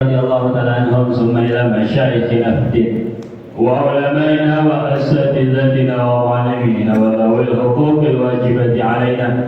رضي الله تعالى عنهم ثم إلى مشايخنا في الدين وعلمائنا وأساتذتنا ومعلمينا وذوي الحقوق الواجبة علينا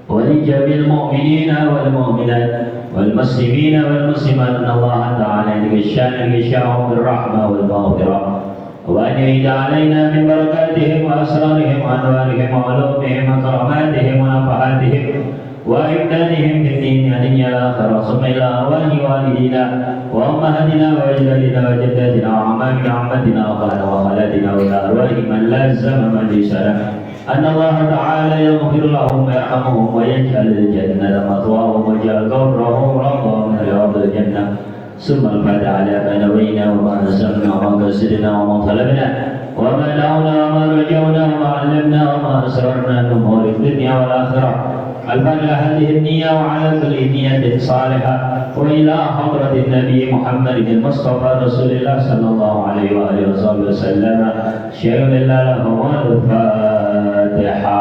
ولجميع المؤمنين والمؤمنات والمسلمين والمسلمات أن الله تعالى يغشاهم بالرحمة والمغفرة وأن يعيد علينا من بركاتهم وأسرارهم وأنوارهم وعلومهم وكراماتهم ونفحاتهم وإمدادهم في الدين والدنيا الآخرة ثم إلى أرواح والدينا وأمهاتنا وأجدادنا وجداتنا وأعمامنا وعمتنا وأخواننا وخالاتنا وإلى أرواح من لازم مجلسنا أن الله تعالى يغفر لهم ويرحمهم ويجعل الجنة مثواهم ويجعل قبرهم روضة من رياض الجنة ثم الفاتحة على ما نوينا وما نزلنا وما كسرنا وما طلبنا وما دعونا وما رجونا وما علمنا وما أسررنا من أمور الدنيا والآخرة الفاتحة هذه النية وعلى كل نية صالحة وإلى حضرة النبي محمد المصطفى رسول الله صلى الله عليه وآله وصحبه وسلم شيء لله له الفاتحة.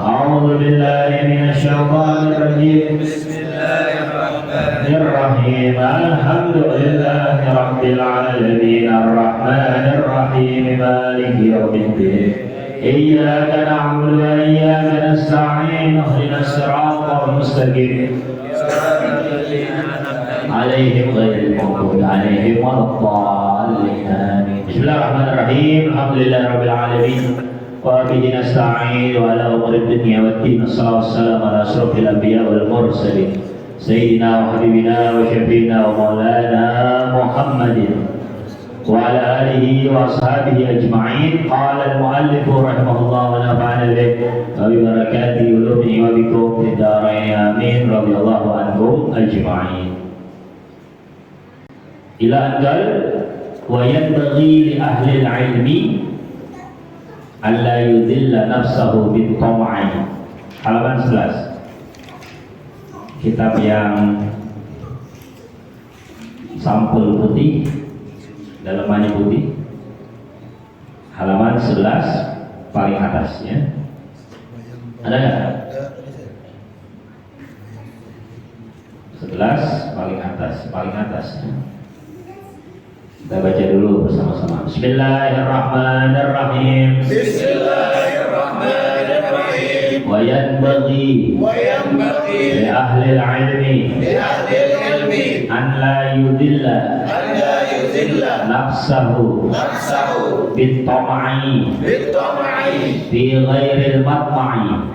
أعوذ بالله من الشيطان الرجيم. بسم الله الرحمن الرحيم. الحمد لله رب العالمين الرحمن الرحيم مالك يوم الدين إياك نعبد وإياك نستعين اهدنا الصراط المستقيم عليهم غير المغضوب عليهم ولا الضالين آمين. بسم الله الرحمن الرحيم. الحمد لله رب العالمين وبه نستعين وعلى أمور الدنيا والدين. الصلاة والسلام على أشرف الأنبياء والمرسلين سيدنا وحبيبنا وشفينا ومولانا محمد وعلى آله وأصحابه أجمعين. قال المؤلف رحمه الله ونفعنا به وببركاته ولومه وبكم في الدارين آمين. رضي الله عنهم أجمعين. إلى أن قال وينبغي لأهل العلم ألا يذل نفسه بالطمع. Halaman 11. Kitab yang sampul putih, dalamannya putih, halaman 11 paling atasnya. Ada nggak? 11 paling atasnya. Kita baca dulu bersama-sama. Bismillahirrahmanirrahim. Bismillahirrahmanirrahim. Wa yanbaghi li ahli al-ilmi an la yudilla nafsahu bit-tam'i fi ghairil matma'i.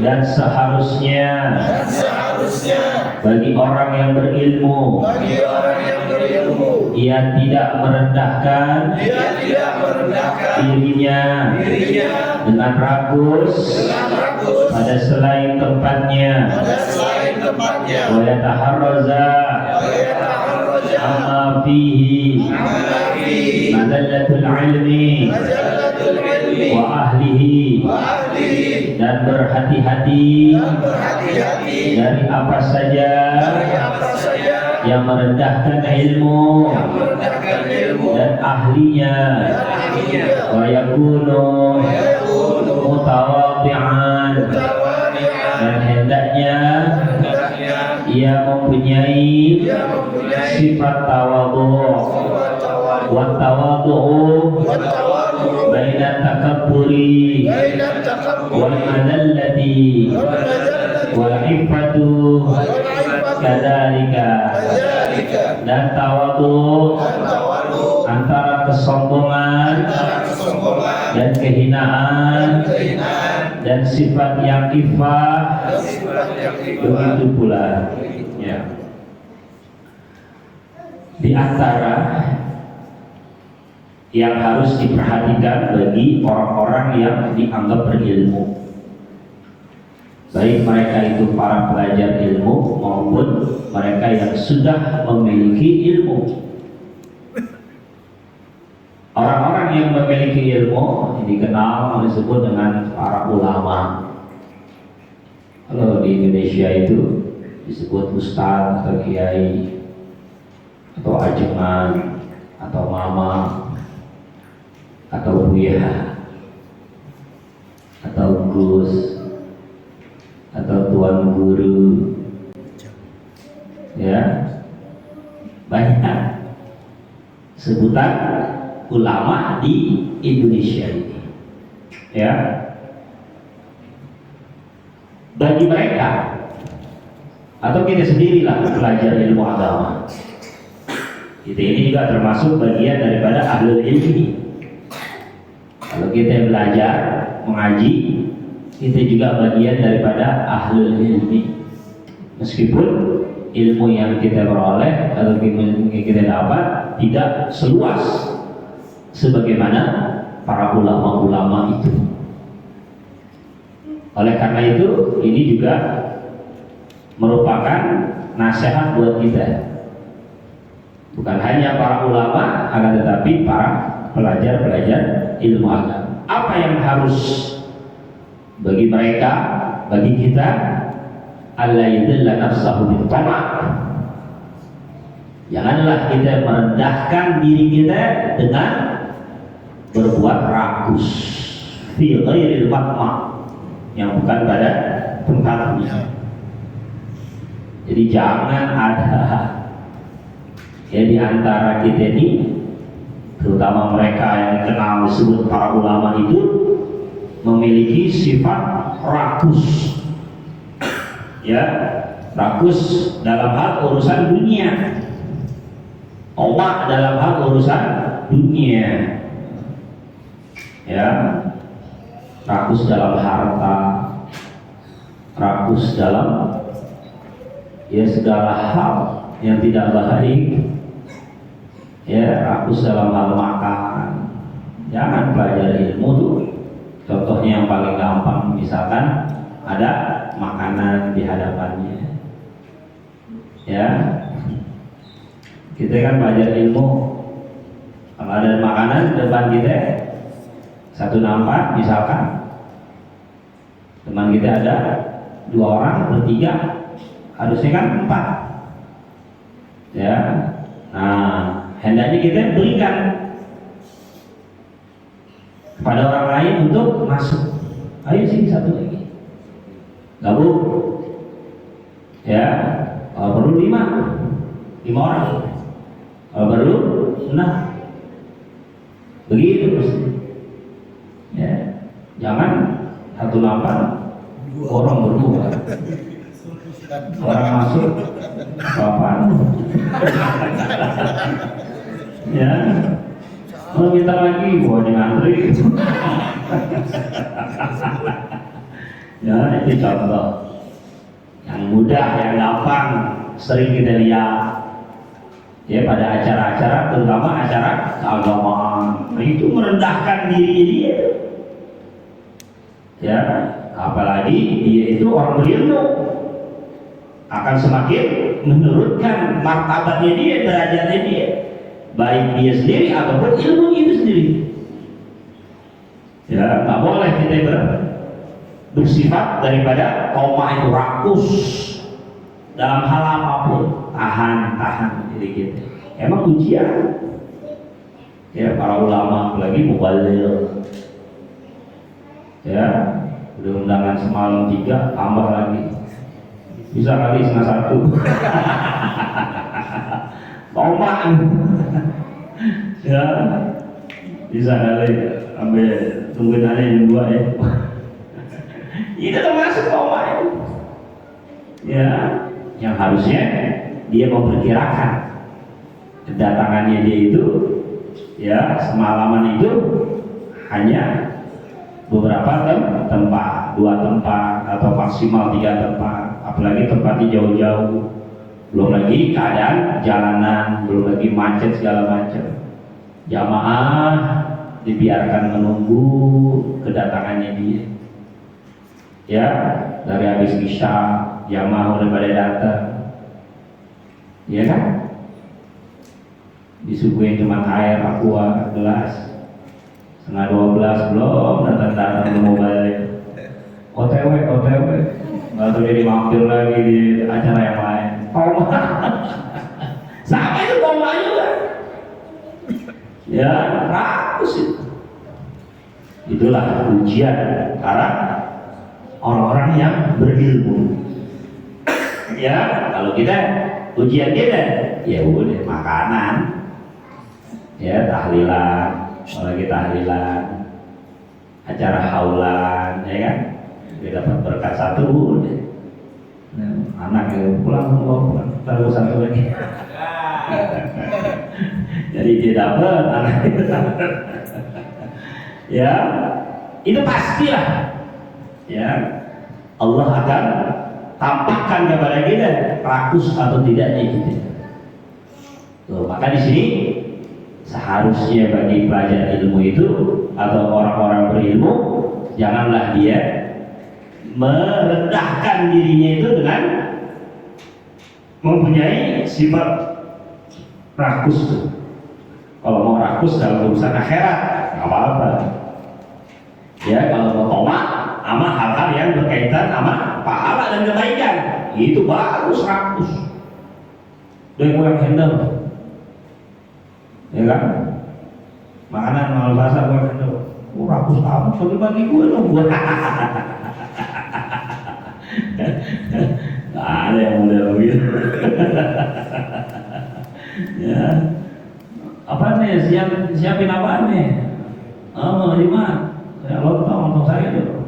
Dan seharusnya bagi orang yang berilmu ia tidak merendahkan dirinya dengan ragus pada selain tempatnya wa yataharraza amma fihi madallatul ilmi wa ahlihi, dan berhati-hati dari apa saja yang merendahkan ilmu dan ahlinya. Wa yakunu mutawadhi'an, dan hendaknya ia mempunyai sifat tawadhu. Wa tawadhu baina takabburi wal madallati wal iffatu kadzalika, dan tawadhu antara kesombongan dan kehinaan dan sifat yang iffah begitu pula ya. Di antara yang harus diperhatikan bagi orang-orang yang dianggap berilmu, baik mereka itu para pelajar ilmu maupun mereka yang sudah memiliki ilmu. Orang-orang yang memiliki ilmu dikenal disebut dengan para ulama. Kalau di Indonesia itu disebut ustaz atau kiai atau ajengan atau mama atau buya atau gus atau tuan guru, ya, banyak sebutan ulama di Indonesia ini. Ya, bagi mereka atau kita sendirilah belajar ilmu agama, kita ini juga termasuk bagian daripada ahlul ilmi. Kalau kita belajar mengaji, kita juga bagian daripada ahlul ilmi. Meskipun ilmu yang kita peroleh atau ilmu yang kita dapat tidak seluas sebagaimana para ulama-ulama itu. Oleh karena itu, ini juga merupakan nasihat buat kita. Bukan hanya para ulama, akan tetapi para pelajar-pelajar ilmu agama. Apa yang harus bagi mereka, bagi kita, alla yudilla nafsahu bil tama'. Janganlah kita merendahkan diri kita dengan berbuat rakus fi ghairil matma', yang bukan pada tempatnya. Jadi jangan ada ya di antara kita ini, terutama mereka yang dikenal disebut para ulama itu, memiliki sifat rakus. Ya, rakus dalam hal urusan dunia, omak dalam hal urusan dunia. Ya, rakus dalam harta, rakus dalam ya segala hal yang tidak baik. Ya, rakus dalam hal makan. Jangan pelajari ilmu tuh. Contohnya yang paling gampang, misalkan ada makanan di hadapannya. Ya, kita kan belajar ilmu, kalau ada makanan di depan kita, satu nampak, misalkan teman kita ada 2 orang, bertiga, harusnya kan 4. Ya, nah hendaknya kita berikan kepada orang lain untuk masuk. Ayo sini satu lagi, gabung. Ya, kalau perlu 5 orang, kalau perlu 6. Begitu mesti. Ya, jangan satu lapar, orang berdua. Orang masuk, lapar. Ya, kalau minta lagi, gua ngantri. Ya, itu contoh yang mudah, yang gampang, sering kita lihat ya pada acara-acara, terutama acara keagamaan. Nah, itu merendahkan diri dia. Ya, apalagi dia itu orang berilmu, akan semakin menurunkan martabatnya dia, derajatnya dia, baik dia sendiri ataupun ilmu itu sendiri. Ya, nggak boleh kita bersifat daripada koma itu rakus dalam hal apapun. Tahan diri kita. Emang ujian. Ya, para ulama apalagi mubaligh. Ya, udah undangan semalam 3, tambah lagi. Bisa kali setengah 1. Tomak. Ya, bisa kali sampai tungguin aja jam 2 ya. Itu termasuk tomak. Ya, yang harusnya dia memperkirakan kedatangannya dia itu, ya semalaman itu hanya beberapa tempat, 2 tempat atau maksimal 3 tempat, apalagi tempatnya jauh-jauh, belum lagi keadaan jalanan, belum lagi macet segala macam. Jamaah dibiarkan menunggu kedatangannya dia. Ya, dari habis isya jamaah udah pada datang. Ya kan? Disuguhin cuma air aqua gelas. Setengah 12 belum datang belum mau balik. OTW nggak tahu jadi mampir lagi di acara yang lain. Koma sama itu koma juga. Ya, rakus itu. Itulah ujian para orang-orang yang berilmu. Ya, kalau kita ujian kita, ya udah makanan, ya tahlilan, apalagi tahlilan, acara haulan, ya kan, dia dapat berkat satu, udah. Nah, anak yang pulang, taruh satu lagi. Jadi dia dapat, anak itu dapat. Ya, itu pastilah. Ya, Allah akan tampakkan kepada kita rakus atau tidaknya kita. Tuh, maka di sini seharusnya bagi pelajar ilmu itu atau orang-orang berilmu, janganlah dia merendahkan dirinya itu dengan mempunyai sifat rakus. Kalau mau rakus dalam urusan akhirat, nggak apa-apa. Ya, kalau mau tomak sama hal-hal yang berkaitan sama pahala dan kebaikan, itu bagus rakus. Dan gue yang handle, ya kan? Makanan mal basah gue handle. Rakus amat, bagi-bagi gue dong. Gak ada yang model begitu. Ya, apa nih? Siapin apa nih? Oh, lima. Ya, lontong saya tuh.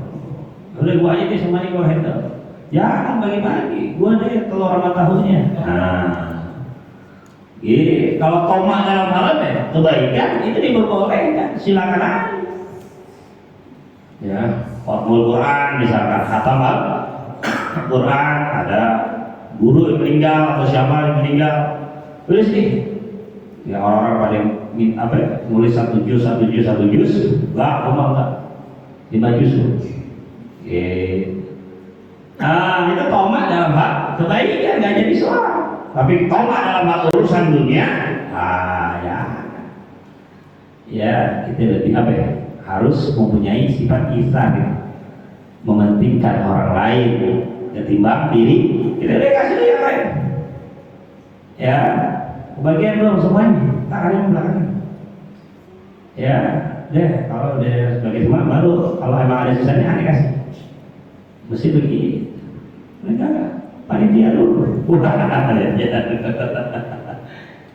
Udah gua aja deh semuanya gua handle. Jangan bagi-bagi. Gua deh telur sama tahunya. Nah, kalau tomak dalam hal ya kebaikan itu diperbolehkan. Silakan aja. Ya, Qur'an misalkan khatam Quran, ada guru yang meninggal atau siapa yang meninggal, tulis nih. Ya orang-orang pada apa ya, nulis satu juz, enggak, enggak. 5 juz. Nah, itu tomak dalam hal kebaikan, nggak jadi soal. Tapi tomak dalam hal urusan dunia, ya kita lebih apa ya? Harus mempunyai sifat ihsan, ya. Mementingkan orang lain ketimbang diri kita. Udah kasih yang lain. Ya, kebagian belum semuanya, tangannya belakang. Ya, deh kalau udah sebagai semua baru kalau emang ada sisanya aneh kasih. Mesti begitu. Mereka panitia dulu, bukan panitia.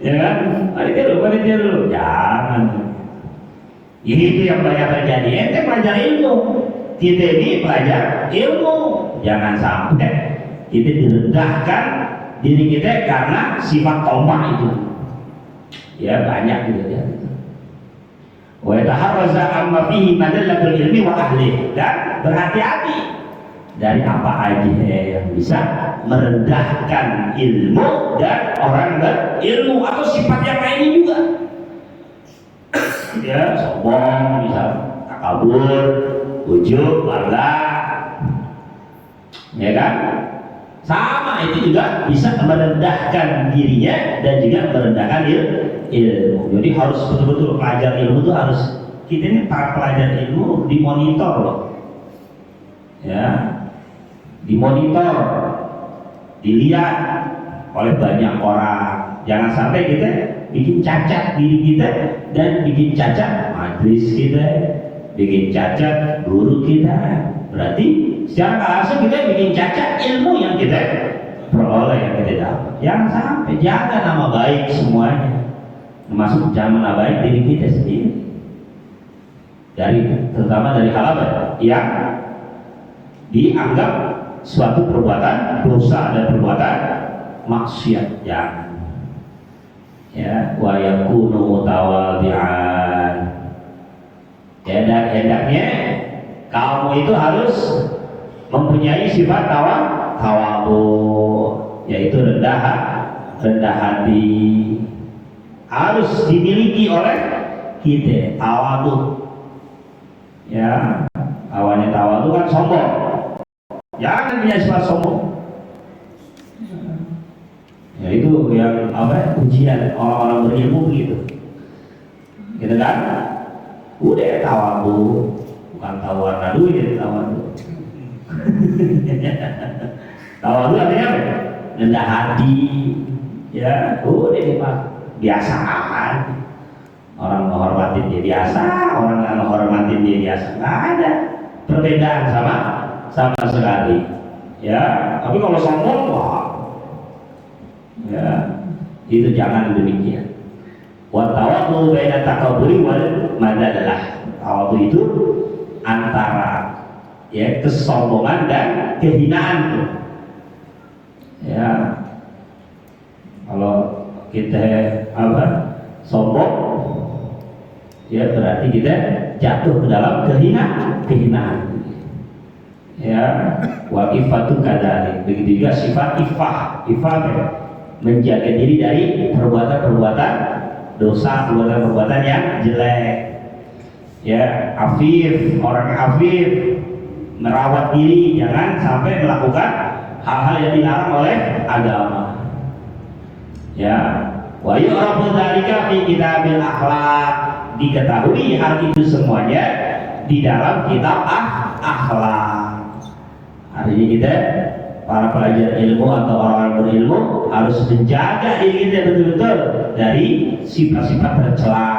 Ya kan? Panitia dulu. Jangan. Ini itu yang banyak terjadi. Ente pelajar ilmu, kita ini pelajar ilmu. Jangan sampai kita direndahkan diri kita karena sifat tomak itu. Ya banyak juga ya. Wa yataharraza amma fihi madallatul ilmi wa ahli, dan berhati-hati dari apa aja yang bisa merendahkan ilmu dan orang berilmu atau sifat yang lainnya juga. Ya, sombong, misal takabur, ujub, bangga, ya kan? Sama, itu juga bisa merendahkan dirinya dan juga merendahkan ilmu. Jadi harus betul-betul pelajar ilmu itu harus, kita ini para pelajar ilmu dimonitor loh, ya, dimonitor, dilihat oleh banyak orang. Jangan sampai kita bikin cacat diri kita dan bikin cacat majelis kita, bikin cacat guru kita. Berarti secara langsung kita bikin cacat ilmu yang kita peroleh, yang kita dapat. Jangan sampai, jaga nama baik semuanya, termasuk jangan nama baik diri kita sendiri. Terutama dari hal apa yang dianggap suatu perbuatan dosa dan perbuatan maksiat. Jangan. Ya, wa yakunu mutawadhi'an. Hendaknya kamu itu harus mempunyai sifat tawadhu, yaitu rendah hati. Harus dimiliki oleh kita tawadhu. Ya, awalnya tawadhu kan sombong. Jangan punya sifat sombong. Ya itu yang apa? Ujian orang-orang berilmu begitu. Gitu kan? Udah tawadhu, bukan tawarna duit, tawadhu. Tawadhu artinya apa? Rendah hati. Ya, udah Pak. Biasaan. Orang menghormatin dia biasa, orang nggak menghormatin dia biasa. Nggak ada perbedaan sama sekali. Ya, tapi kalau sombong, wah, Ya, itu jangan demikian. Wa tawaddu baina takaburi wal madadalah. Tawaddu itu antara ya kesombongan dan kehinaan. Ya, kalau kita sombong, ya berarti kita jatuh ke dalam kehinaan. Ya, wa ifatu kadalik. Begitu juga sifat ifah ya, menjaga diri dari perbuatan-perbuatan dosa, perbuatan-perbuatan yang jelek. Ya, afif, orang afif, merawat diri jangan sampai melakukan hal-hal yang dilarang oleh agama. Ya, wa yu'rafu dzalika fi kitabil akhlaq, diketahui hal itu semuanya di dalam kitab akhlak. Artinya kita para pelajar ilmu atau orang berilmu harus menjaga diri kita betul-betul dari sifat-sifat tercela,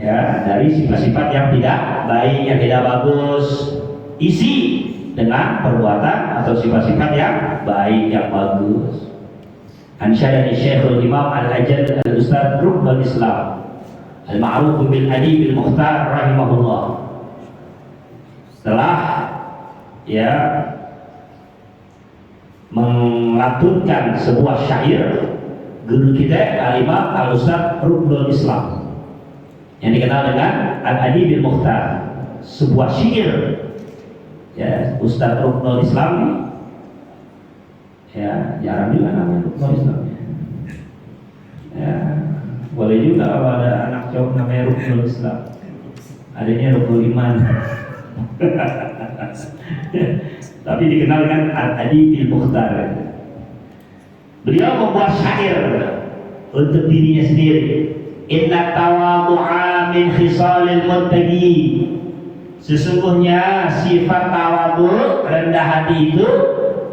ya, dari sifat-sifat yang tidak baik, yang tidak bagus. Isi dengan perbuatan atau sifat-sifat yang baik, yang bagus. Ansyadani Syekhul Imam Al-Ajad Al-Ustaz Ruknul Islam Al-Ma'ruf bil Adib Al-Mukhtar rahimahullah. Setelah ya melantunkan sebuah syair, guru kita Al-Imam Al-Ustaz Ruknul Islam yang dikenal dengan Al-Adib Al-Mukhtar, sebuah syair ya, Ustaz Ruknul Islam ini ya jarang juga namanya Ruknul Islam ya, boleh juga kalau ada anak cowok namanya Ruknul Islam, adanya Ruknul Iman. Tapi dikenal dengan Al-Adib Al-Mukhtar. Beliau membuat syair untuk dirinya sendiri. Inna tawadhu'a min khisalil muttaqi. Sesungguhnya sifat tawadhu, rendah hati itu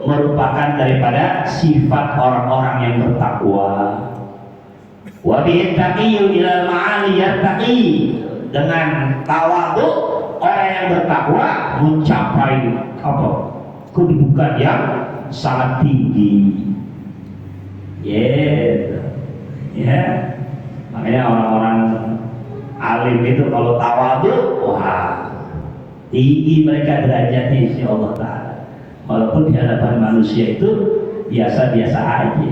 merupakan daripada sifat orang-orang yang bertakwa. Wa bihi taqiyyu ila al-ma'ali yattaqi. Dengan tawadhu orang yang bertakwa mencapai kedudukan yang sangat tinggi. Ya, makanya orang-orang alim itu kalau tawadhu, wah, tinggi mereka derajatnya insya Allah Ta'ala. Walaupun di hadapan manusia itu biasa-biasa aja,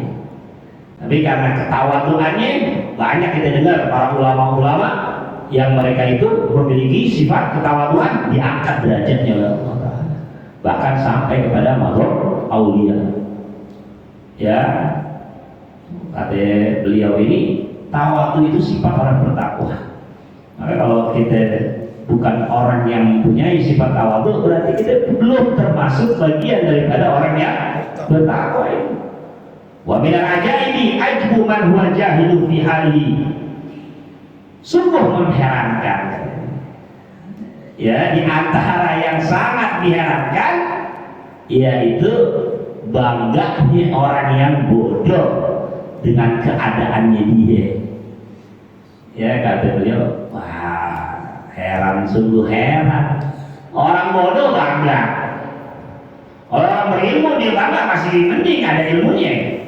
tapi karena ketawadhuannya banyak kita dengar para ulama-ulama yang mereka itu memiliki sifat ketawadhuan, diangkat derajatnya oleh Allah Ta'ala, bahkan sampai kepada makhluk aulia. Ya, kata beliau ini, tawadhu itu sifat orang bertakwa. Maka kalau kita bukan orang yang mempunyai sifat tawadhu, berarti kita belum termasuk bagian daripada orang yang bertakwa ini. Wa minal ajaibi ajbu man huwa jahilu fi halihi. Sungguh mengherankan, ya, di antara yang sangat diherankan yaitu bangganya orang yang bodoh dengan keadaannya dia. Ya, kata beliau, wah, heran, sungguh heran. Orang bodoh bangga, orang berilmu dia bangga, masih mending ada ilmunya,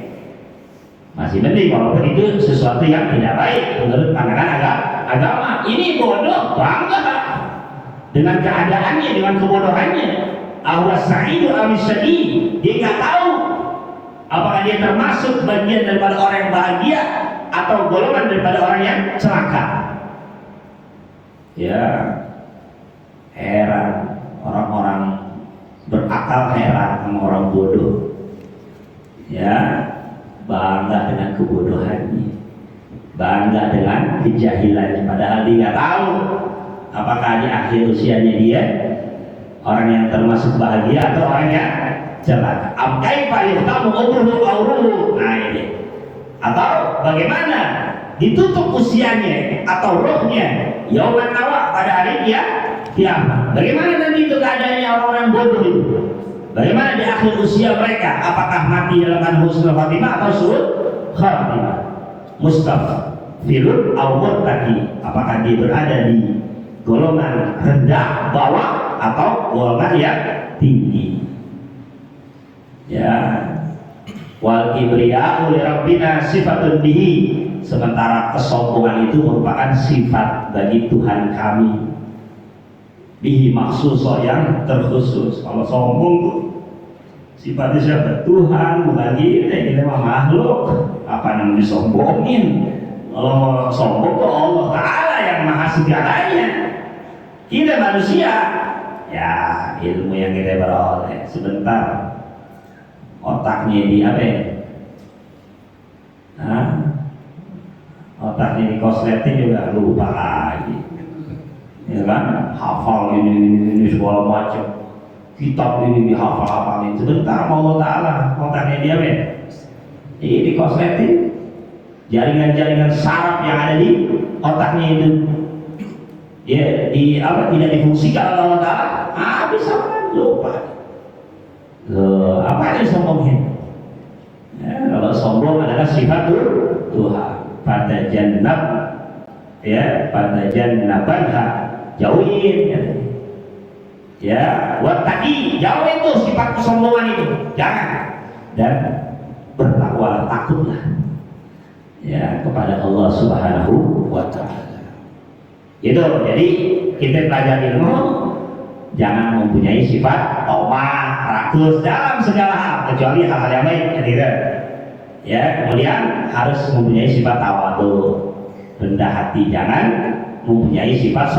masih mending, walaupun itu sesuatu yang tidak baik menurut pandangan agama. Ini bodoh bangga dengan keadaannya, dengan kebodohannya. Awas sa'idu amis syadi, dia nggak tahu apakah dia termasuk bagian daripada orang yang bahagia atau golongan daripada orang yang celaka. Ya, heran, orang-orang berakal heran sama orang bodoh. Ya, bangga dengan kebodohannya, bangga dengan kejahilannya, padahal dia nggak tahu apakah di akhir usianya dia orang yang termasuk bahagia atau orang yang celaka. Kaifa yuhtamu umruhu awruhu. Nah ini, atau bagaimana ditutup usianya atau rohnya yauman nawa, pada hari dia kiamat. Bagaimana nanti itu keadaannya orang-orang bodoh itu? Bagaimana di akhir usia mereka? Apakah mati dalam husnul khatimah atau su'ul khatimah? Mustafilun aw murtaqi, apakah dia berada di golongan rendah bawah atau golongan yang tinggi? Ya, Wal kibriya'u li rabbina sifatun bihi. Sementara kesombongan itu merupakan sifat bagi Tuhan kami. Bihi maksuso yang terkhusus. Kalau sombong tuh sifatnya siapa? Tuhan, bukan kita mah makhluk. Apa yang disombongin? Kalau sombong tuh Allah Ta'ala yang maha segalanya. Kita manusia, ya ilmu yang kita peroleh sebentar. Otaknya di apa ya? Otaknya di kosleting juga lupa lagi, ya kan? Hafal ini segala macam, kitab ini dihafal-hafalin. Sebentar Allah Ta'ala otaknya dia apa ya? Ini di kosleting, jaringan-jaringan saraf yang ada di otaknya itu, ya di apa tidak difungsikan oleh Allah Ta'ala, bisa lupa. Apa yang disombongin? Ya, kalau sombong adalah sifat Tuhan. Pada jannab, ya pada jannabanha, jauhin. Ya, wattaqi, jauhin tuh sifat kesombongan itu, jangan. Dan bertakwa, takutlah. Ya kepada Allah Subhanahu wa Ta'ala. Itu, jadi kita belajar ilmu. Jangan mempunyai sifat omah, rakus dalam segala hal kecuali hal-hal yang baik, ya. Kemudian harus mempunyai sifat tawadu, rendah hati. Jangan mempunyai sifat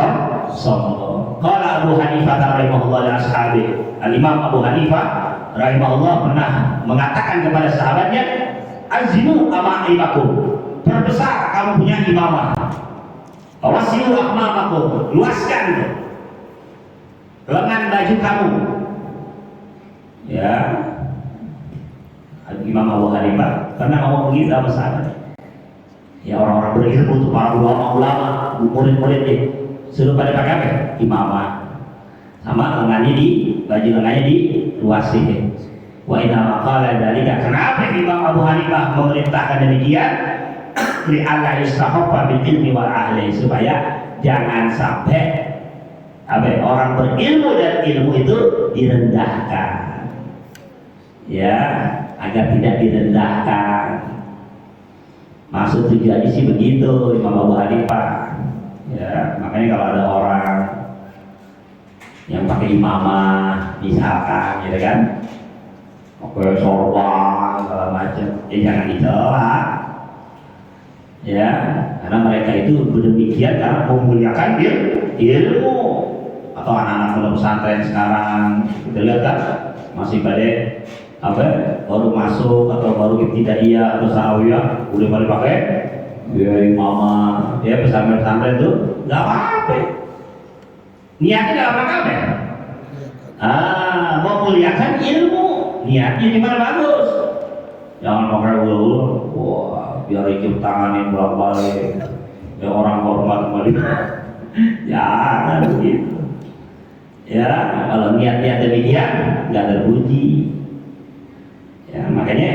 sombong. Qala Abu Hanifah rahimahullah dan ashabi. Al-Imam Abu Hanifah rahimahullah pernah mengatakan kepada sahabatnya, azimu ama'imakum, perbesar kamu punya imamah. Wasiu akmamakum, luaskan lengan baju kamu. Ya, Imam Abu Hanifah pernah ngomong begitu sama sahabat. Ya orang-orang berilmu itu para ulama, murid-muridnya suruh pada pakai apa? Imamah. Sama lengannya baju lengannya luasin. Wa inna maqala dalika. Kenapa Imam Abu Hanifah memerintahkan demikian? Li alla yastahaffa bil ilmi wal ahli, supaya jangan sampai orang berilmu dan ilmu itu direndahkan, ya, agar tidak direndahkan. Maksud tujuannya sih begitu Imam Abu Hanifah. Ya, makanya kalau ada orang yang pakai imamah misalkan, gitu kan, pakai sorban segala macam, ya jangan dicela. Ya, karena mereka itu berdemikian karena memuliakan ilmu. Atau anak-anak pondok pesantren sekarang kita lihat kan masih pada baru masuk atau baru ibtidaiyah atau sanawiyah udah pada pakai ya imamah, ya pesantren itu nggak apa-apa. Niatnya dalam rangka apa? Memuliakan ilmu. Niatnya gimana? Bagus. Jangan pakai ulu-ulu, wah biar cium tanganin bolak-balik, ya orang hormat kembali. Jangan begitu. Ya, kalau niat-niat demikian nggak terpuji. Ya, makanya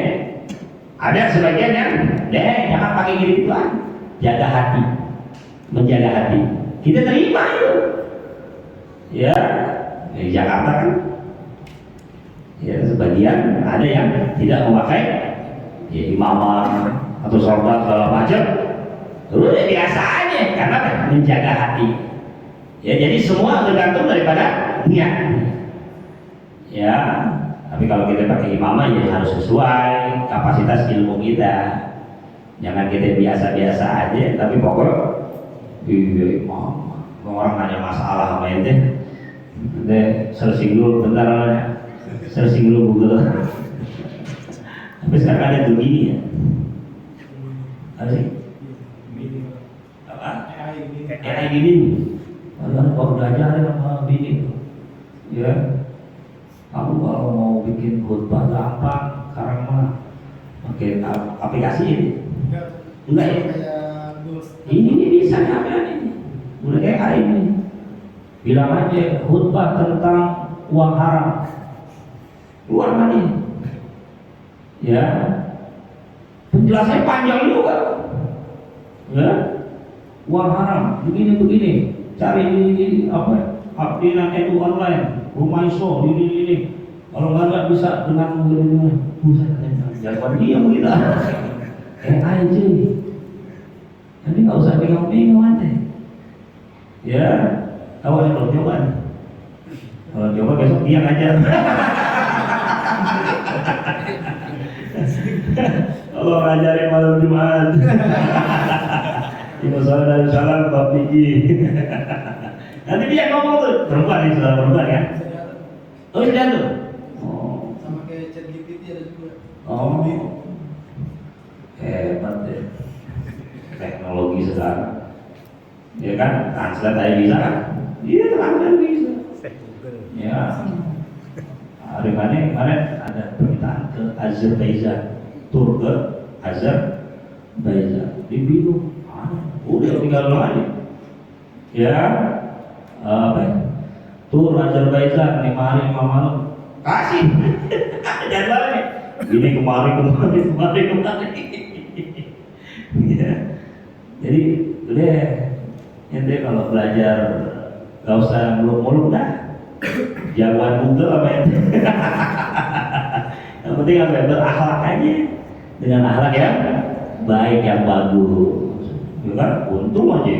ada sebagian yang jangan pakai gituan, jaga hati, menjaga hati. Kita terima itu. Ya, di Jakarta kan, ya sebagian ada yang tidak memakai ya imamah atau sorban segala macam. Udah biasa aja, karena menjaga hati. Ya, jadi semua tergantung daripada niat. Ya, tapi kalau kita pakai imamah ya harus sesuai kapasitas ilmu kita. Jangan kita biasa-biasa aja, tapi pokok iya imamah. Orang nanya masalah sama ente, searching dulu bentar namanya, searching dulu Google. Tapi sekarang ada tuh gini ya. Apa sih? Apa? AI gini. Kalian baru belajar sama bini itu, ya. Kamu kalau mau bikin khutbah gampang, sekarang mah pakai aplikasi ini. Enggak ya? Ini bisa nyampean ini. Udah kayak hari ini. Bilang aja khutbah tentang uang haram. Luar mana? Ya. Penjelasannya panjang juga. Ya. Uang haram begini. Cari di apa? Update itu online, rumah iso, ini. Kalau nggak bisa dengan buset, jangan diam kita. Aja. Jadi nggak usah bingung-bingung aja. Ya, awalnya kalau coba besok diam aja. Allah ngajarin malam Jumat. Ibu salam salam Pak Pigi. Nanti dia ngomong tuh, perempuan ini saudara perempuan kan? Oh sudah tuh. Oh. Sama kayak ChatGPT ada juga. Oh. Hebat deh. Teknologi sekarang. Ya kan, translate aja bisa kan? Iya, translate bisa. Ya. Hari kemarin ada permintaan ke Azerbaijan, tur ke Azerbaijan. Bingung. Udah tinggal lagi. Ya. Tur Azerbaijan 5 hari 5 malam. Kasih. Jadwalnya. Ini kemari. Ya. Jadi udah ente kalau belajar gak usah muluk-muluk dah. Jagoan Google apa ya? Yang penting apa? Berakhlak aja dengan akhlak yang baik, yang bagus. Ya kan? Untung aja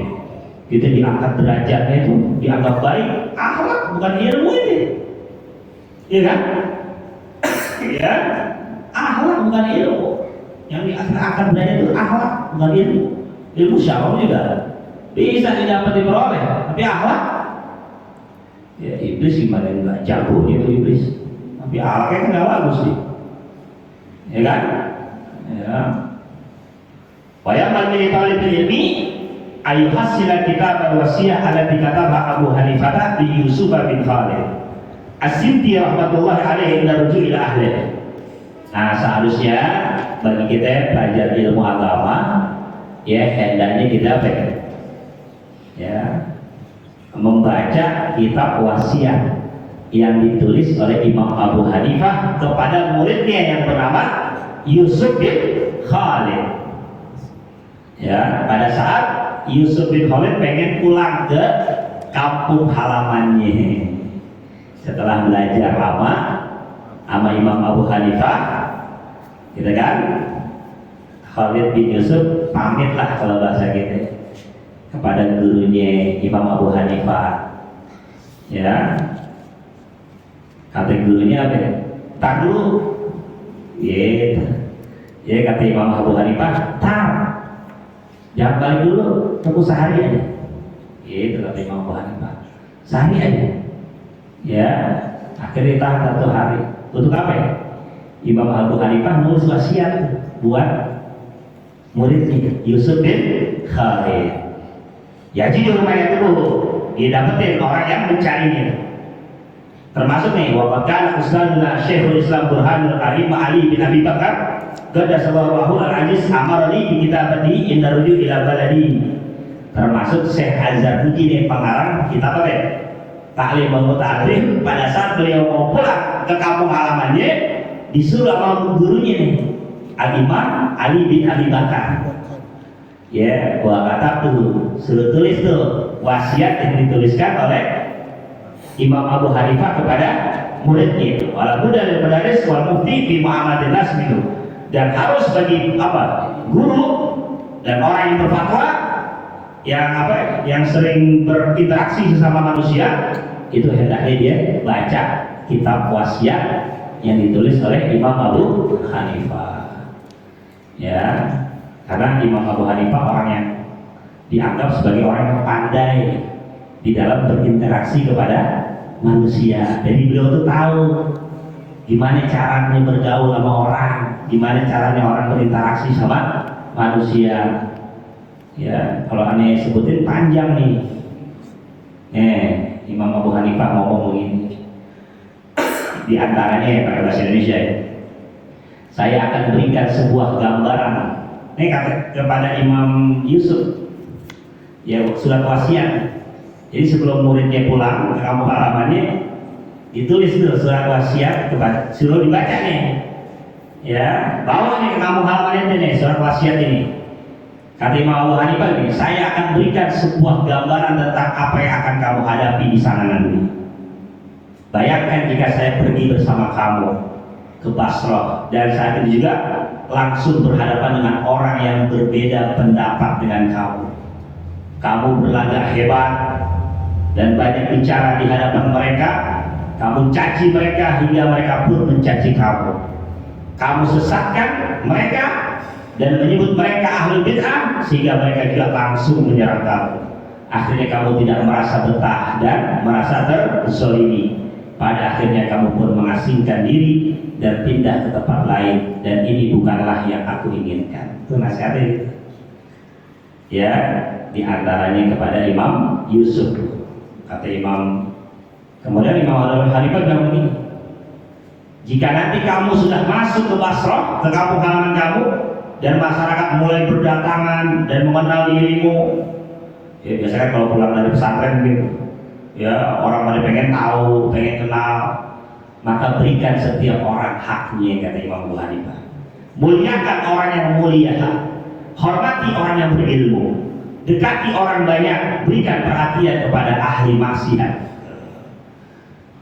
kita diangkat derajatnya itu dianggap baik, akhlak bukan ilmu ini. Iya kan? Ya, akhlak bukan ilmu. Yang diangkat derajat itu akhlak bukan ilmu. Ilmu syar'i juga bisa didapat diperoleh, tapi akhlak ya iblis gimana nggak jago itu iblis, tapi akhlaknya kan nggak bagus sih, ya kan? Ya. Bayangkan ini talib ilmi ayuhasila kitab wasiyah alati kataba Abu Hanifah di Yusuf bin Khalid As-Sinti rahmatullahi alaihi naruju ila ahli. Nah seharusnya bagi kita belajar ilmu agama ya hendaknya kita ya membaca kitab wasiat yang ditulis oleh Imam Abu Hanifah kepada muridnya yang bernama Yusuf bin Khalid. Ya, pada saat Yusuf bin Khalid pengen pulang ke kampung halamannya setelah belajar lama sama Imam Abu Hanifah, gitu kan? Khalid bin Yusuf pamitlah kalau bahasa kita kepada gurunya Imam Abu Hanifah. Ya, kata gurunya apa? Tar dulu. Ya kata Imam Abu Hanifah, tar. Jangan balik dulu, tunggu sehari aja. Itu kata Imam Abu Hanifah. Sehari aja. Ya, akhirnya tahan 1 hari. Untuk apa ya? Imam Abu Hanifah nulis wasiat buat muridnya Yusuf bin Khalid. Ya jadi rumahnya dulu didapetin orang yang mencarinya. Termasuk nih waqad Ustadzuna Syekhul Islam Burhanul Karim Ali bin Abi Bakar Qaddasallahu al-Aziz amarani bi kitabati inna ruju ila baladi. Termasuk Syekh Azharuddin yang pengarang kitab apa? Ta'lim wa Ta'rif. Pada saat beliau mau pulang ke kampung halamannya disuruh sama gurunya nih Al-Imam Ali bin Abi Bakar. Ya, gua kata tuh, suruh tulis tuh wasiat yang dituliskan oleh Imam Abu Hanifah kepada muridnya itu. Walaupun dari pedaris wal mufti bi Muhammadin nas itu. Dan harus bagi apa? Guru dan orang yang berfatwa yang sering berinteraksi sesama manusia itu hendaknya dia baca kitab wasiat yang ditulis oleh Imam Abu Hanifah. Ya. Karena Imam Abu Hanifah orang yang dianggap sebagai orang yang pandai di dalam berinteraksi kepada manusia. Jadi beliau tuh tahu gimana caranya bergaul sama orang, gimana caranya orang berinteraksi sama manusia. Ya, kalau aneh sebutin panjang nih. Imam Abu Hanifah ngomong begini. Di antaranya ya pakai bahasa Indonesia ya. Saya akan berikan sebuah gambaran. Ini kepada Imam Yusuf ya surat wasiat. Jadi sebelum muridnya pulang ke kampung halamannya ditulis dulu surat wasiat kepada, suruh dibaca nih ya, bawa nih ke kampung halamannya nih surat wasiat ini. Kata Imam Abu Hanifah ini, saya akan berikan sebuah gambaran tentang apa yang akan kamu hadapi di sana nanti. Bayangkan jika saya pergi bersama kamu ke Basrah dan saat ini juga langsung berhadapan dengan orang yang berbeda pendapat dengan kamu. Kamu berlagak hebat dan banyak bicara di hadapan mereka. Kamu caci mereka hingga mereka pun mencaci kamu. Kamu sesatkan mereka dan menyebut mereka ahli bid'ah sehingga mereka juga langsung menyerang kamu. Akhirnya kamu tidak merasa betah dan merasa terzolimi. Pada akhirnya kamu pun mengasingkan diri dan pindah ke tempat lain, dan ini bukanlah yang aku inginkan. Itu nasihatnya. Ya, diantaranya kepada Imam Yusuf. Kata Imam, kemudian Imam Abu Hanifah bilang begini, jika nanti kamu sudah masuk ke Basrah, ke kampung halaman kamu, dan masyarakat mulai berdatangan dan mengenal dirimu, ya biasanya kalau pulang dari pesantren gitu, ya orang pada pengen tahu, pengen kenal, maka berikan setiap orang haknya, kata Imam Abu Hanifah. Muliakan orang yang mulia, hormati orang yang berilmu, dekati orang banyak, berikan perhatian kepada ahli maksiat.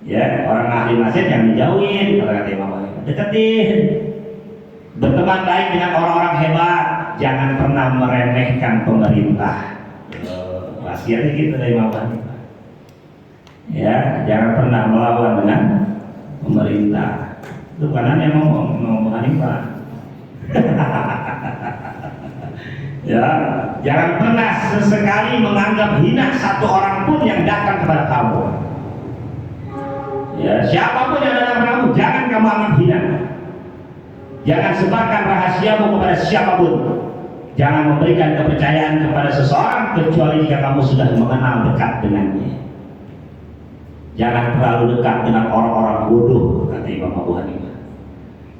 Ya, orang ahli maksiat yang dijauhin, kata Imam Abu Hanifah. Deketin, berteman baik dengan orang-orang hebat, jangan pernah meremehkan pemerintah. Wasiatnya gitu dari Imam Abu Hanifah. Ya, jangan pernah melawan dengan pemerintah. Itu kanan yang ngomong Abu Hanifah. Ya, jangan pernah sesekali menganggap hina satu orang pun yang datang kepada kamu. Ya, siapapun yang datang kepada kamu, jangan kamu anggap hina. Jangan sebarkan rahasiamu kepada siapapun. Jangan memberikan kepercayaan kepada seseorang kecuali jika kamu sudah mengenal dekat dengannya. Jangan terlalu dekat dengan orang-orang bodoh, kata Imam Abu Hanifah.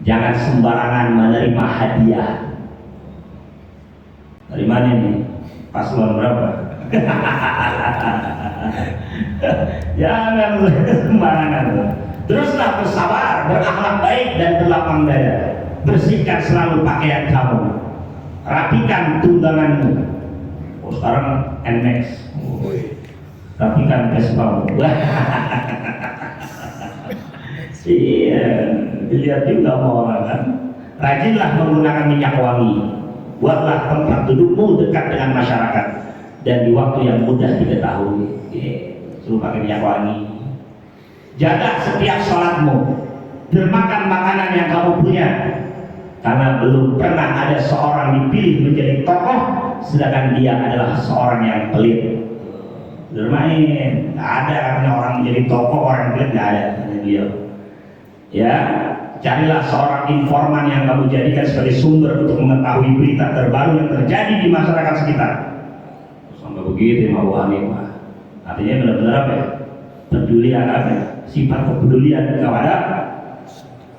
Jangan sembarangan menerima hadiah. Dari mana nih? Paslon berapa? Jangan sembarangan. Teruslah bersabar, berakhlak baik dan berlapang dada. Bersihkan selalu pakaian kamu. Rapikan tungganganmu. Oh, sekarang NMAX. Rapikan Vespamu. Iya, dilihat juga sama orang kan. Rajinlah menggunakan minyak wangi. Buatlah tempat dudukmu dekat dengan masyarakat dan di waktu yang mudah diketahui. Suruh pakai minyak wangi. Jaga setiap sholatmu. Bermakan makanan yang kamu punya. Karena belum pernah ada seorang dipilih menjadi tokoh sedangkan dia adalah seorang yang pelit. Bermain, nggak ada artinya orang menjadi tokoh, orang pelit nggak ada, kata beliau. Ya, carilah seorang informan yang kamu jadikan sebagai sumber untuk mengetahui berita terbaru yang terjadi di masyarakat sekitar. Sampai begitu Imam Abu Hanifah. Artinya benar-benar apa ya? Peduli apa? Sifat kepedulian kepada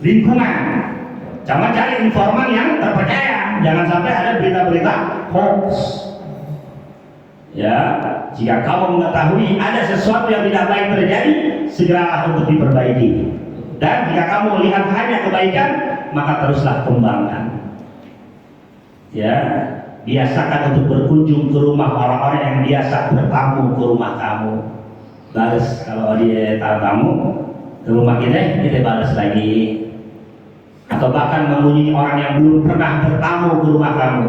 lingkungan. Jangan cari informan yang terpercaya. Jangan sampai ada berita-berita hoax. Ya, jika kamu mengetahui ada sesuatu yang tidak baik terjadi, segeralah untuk diperbaiki. Dan jika kamu lihat hanya kebaikan, maka teruslah kembangkan. Ya, biasakan untuk berkunjung ke rumah orang-orang yang biasa bertamu ke rumah kamu. Balas kalau dia tamu ke rumah kita balas lagi. Atau bahkan mengunjungi orang yang belum pernah bertamu ke rumah kamu.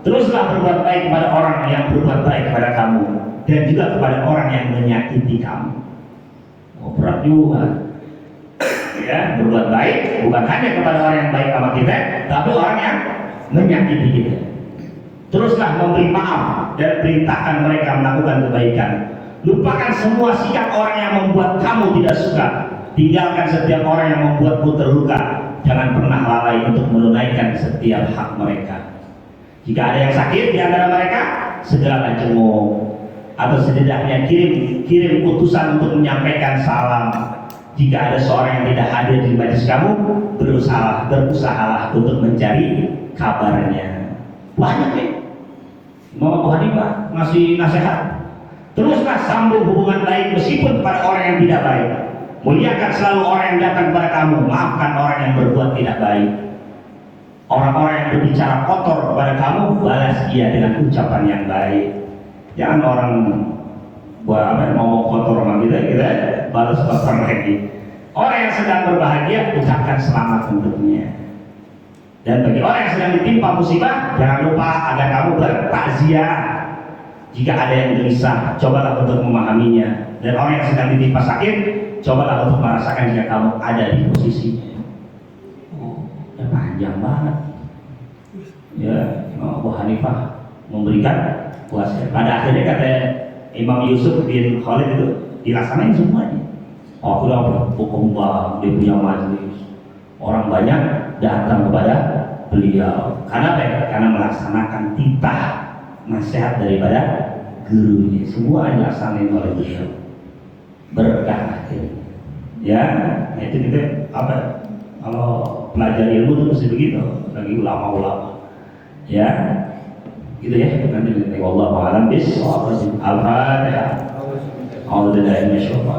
Teruslah berbuat baik kepada orang yang berbuat baik kepada kamu dan juga kepada orang yang menyakiti kamu. Oh, berat juga. Ya, berbuat baik bukan hanya kepada orang yang baik sama kita, tapi orang yang menyakiti kita. Teruslah memberi maaf dan perintahkan mereka melakukan kebaikan. Lupakan semua sikap orang yang membuat kamu tidak suka. Tinggalkan setiap orang yang membuatmu terluka. Jangan pernah lalai untuk menunaikan setiap hak mereka. Jika ada yang sakit di antara mereka, segeralah jenguk atau setidaknya kirim utusan untuk menyampaikan salam. Jika ada seorang yang tidak hadir di majelis kamu, berusahalah untuk mencari kabarnya. Banyak ya. Imam Abu Hanifah ngasih nasihat. Teruslah sambung hubungan baik meskipun kepada orang yang tidak baik. Muliakan selalu orang yang datang kepada kamu. Maafkan orang yang berbuat tidak baik. Orang-orang yang berbicara kotor kepada kamu, balas dia dengan ucapan yang baik. Jangan orang buat apa ngomong kotor sama kita balas kotor lagi. Orang yang sedang berbahagia, ucapkan selamat untuknya. Dan bagi orang yang sedang ditimpa musibah, jangan lupa agar kamu bertakziah. Jika ada yang gelisah, cobalah untuk memahaminya. Dan orang yang sedang ditimpa sakit, cobalah untuk merasakan jika kamu ada di posisinya. Ya panjang banget. Ya, Imam Abu Hanifah memberikan kuasa. Pada akhirnya kata Imam Yusuf bin Khalid itu dilaksanain semuanya. Oh, udah hukum bang, dia punya majelis. Orang banyak datang kepada beliau. Karena apa? Karena melaksanakan titah nasihat daripada gurunya. Semua dilaksanain oleh beliau. Berkah akhirnya. Ya, itu kita apa? Kalau belajar ilmu itu mesti begitu. Lagi ulama-ulama. Ya, gitu ya. Nanti wallahu a'lam bishawab. Al-Fatihah. A'udzu billahi minasyaitonir